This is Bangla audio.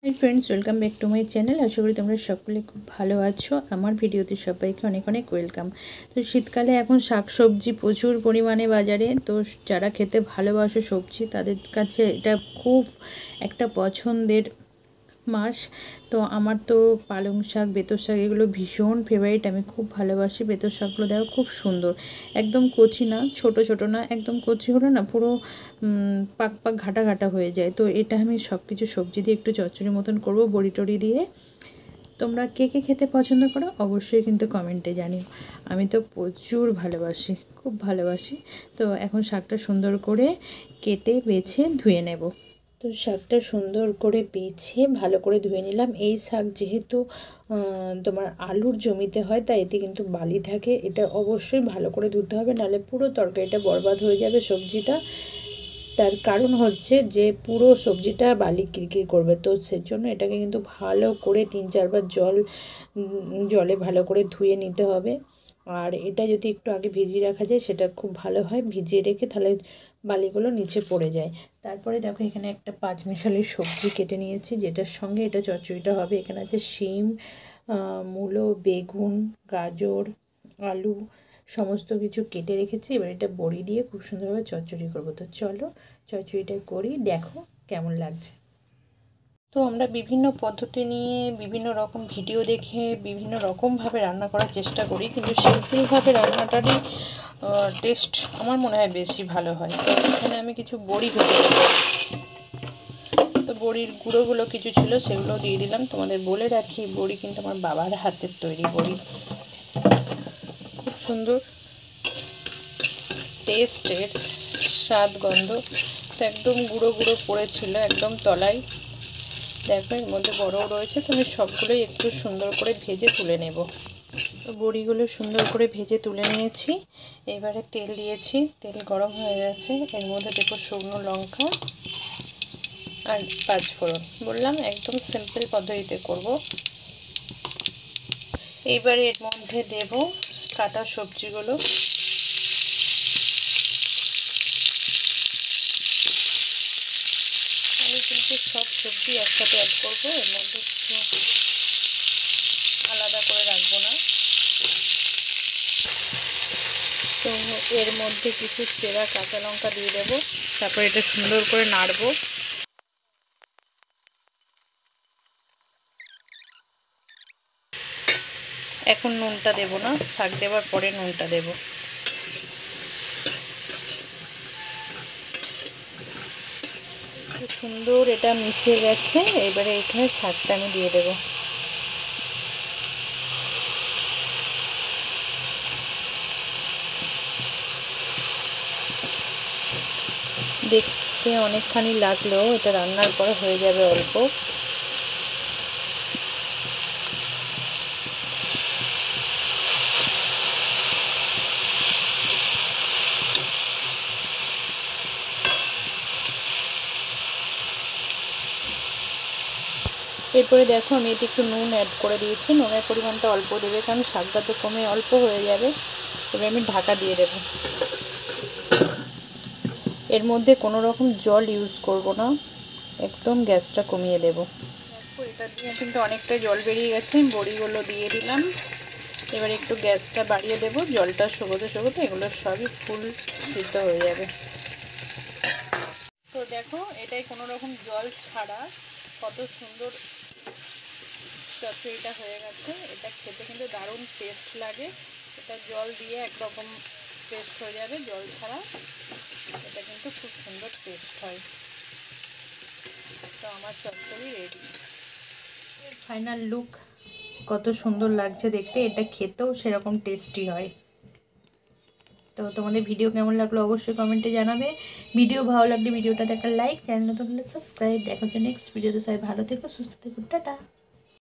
High friends welcome back to my channel. आशा करी तुम्हारा सकले खूब भालो आछो। आमार भिडियोते सबाइके अनेक अनेक वेलकाम। तो शीतकाले एखन शाक सब्जी प्रचुर परिमाणे बाजारे। तो जारा खेते भालोबाशो सब्जी तादेर काछे एटा खूब एकटा पछंदेर मास। तो आमार तो पालং शाक बेतर शाक एगुलो भीषण फेभारिट। आमी खूब भालोबासी। बेतर शाकगुलो देखो खूब सुंदर, एकदम कचि ना, छोटो छोटो ना, एकदम कचि हले ना पुरो पाक पाक घाटा घाटा हो जाए। तो एटा आमी सबकिछु सब्जी दिए एकटु चच्चড়ি मतन करब बड़ी टड़ी दिए। তোমরা কে কে খেতে পছন্দ করো অবশ্যই কিন্তু কমেন্টে জানিও। আমি তো প্রচুর ভালোবাসি, খুব ভালোবাসি। তো এখন শাকটা সুন্দর করে কেটে বেছে ধুয়ে নেব। তো শাকটা সুন্দর করে বেছে ভালো করে ধুয়ে নিলাম। এই শাক যেহেতু তোমার আলুর জমিতে হয় তাই এতে কিন্তু বালি থাকে, এটা অবশ্যই ভালো করে ধুতে হবে, নাহলে পুরো তরকারিটা বরবাদ হয়ে যাবে সবজিটা। তার কারণ হচ্ছে যে পুরো সবজিটা বালি কিরকির করবে। তো সেজন্য এটাকে কিন্তু ভালো করে 3-4 বার জলে ভালো করে ধুয়ে নিতে হবে। আর এটা যদি একটু আগে ভিজিয়ে রাখা যায় সেটা খুব ভালো হয়, ভিজিয়ে রেখে তাহলে বালিগুলো নিচে পড়ে যায়। তারপরে দেখো এখানে একটা 5 মিশালির সবজি কেটে নিয়েছি, যেটার সঙ্গে এটা চচ্চড়িটা হবে। এখানে আছে শিম, মূলো, বেগুন, গাজর, আলু সমস্ত কিছু কেটে রেখেছি। এবার এটা বড়ি দিয়ে খুব সুন্দরভাবে চচ্চড়ি করবো। তো চলো চচ্চড়িটা করি, দেখো কেমন লাগছে। তো আমরা বিভিন্ন পদ্ধতি নিয়ে বিভিন্ন রকম ভিডিও দেখে বিভিন্ন রকমভাবে রান্না করার চেষ্টা করি, কিন্তু সিম্পলভাবে রান্নাটারই টেস্ট আমার মনে হয় বেশি ভালো হয়। তো এখানে আমি কিছু বড়ি ভেজে দেবো। তো বড়ির গুঁড়োগুলো কিছু ছিল সেগুলো দিয়ে দিলাম। তোমাদের বলে রাখি বড়ি কিন্তু আমার বাবার হাতের তৈরি বড়ি, খুব সুন্দর টেস্টের, স্বাদ গন্ধ। তো একদম গুঁড়ো গুঁড়ো পড়েছিল একদম তলায়। দেখো এর মধ্যে বড়ও রয়েছে। তো আমি সবগুলোই একটু সুন্দর করে ভেজে তুলে নেব। তো বড়িগুলো সুন্দর করে ভেজে তুলে নিয়েছি। এবারে তেল দিয়েছি, তেল গরম হয়ে গেছে। এর মধ্যে দেবো শুকনো লঙ্কা আর 5 ফোড়ন। বললাম একদম সিম্পল পদ্ধতিতে করব। এইবারে এর মধ্যে দেব কাটা সবজিগুলো। আমি কিন্তু সব সবজি একসাথে অ্যাড করবো, এর মধ্যে কিছু আলাদা করে রাখবো না। তো এর মধ্যে কিছু চেরা কাঁচা লঙ্কা দিয়ে দেবো। তারপর এটা সুন্দর করে নাড়বো। এখন নুনটা দেব না, শাক দেওয়ার পরে নুনটা দেব। সুন্দর এটা মিশে গেছে। এবারে এখানে শাকটা আমি দিয়ে দেব। দেখতে অনেকখানি লাগলেও এটা রান্নার পরে হয়ে যাবে অল্প। এরপরে দেখো আমি এতে একটু নুন অ্যাড করে দিয়েছি। নুনের পরিমাণটা অল্প দেবে, কারণ শাকটা তো কমে অল্প হয়ে যাবে। এবার আমি ঢাকা দিয়ে দেব। এর মধ্যে কোনো রকম জল ইউজ করব না, একদম গ্যাসটা কমিয়ে দেব। দেখো এটা দিয়ে কিন্তু অনেকটা জল বেরিয়ে গেছে। বড়িগুলো দিয়ে দিলাম। এবার একটু গ্যাসটা বাড়িয়ে দেব। জলটা শুকোতে শুকোতে এগুলো সবই ফুল সিদ্ধ হয়ে যাবে। তো দেখো এটাই কোনো রকম জল ছাড়া কত সুন্দর চচ্চড়িটা হয়ে গেছে। এটা খেতে কিন্তু দারুণ টেস্ট লাগে। এটা জল দিয়ে একরকম টেস্ট হয়ে যাবে, জল ছাড়া এটা কিন্তু খুব সুন্দর টেস্ট হয়। তো আমার চচ্চড়ি রেডি। ফাইনাল লুক কত সুন্দর লাগছে দেখতে। এটা খেতেও সেরকম টেস্টি হয়। তো তোমাদের ভিডিও কেমন লাগলো অবশ্যই কমেন্টে জানাবে। ভিডিও ভালো লাগলে ভিডিওটা দেখার লাইক, চ্যানেল নতুন হলে সাবস্ক্রাইব। দেখা হচ্ছে নেক্সট ভিডিওতে। সবাই ভালো থেকো, সুস্থ থেকো, টাটা।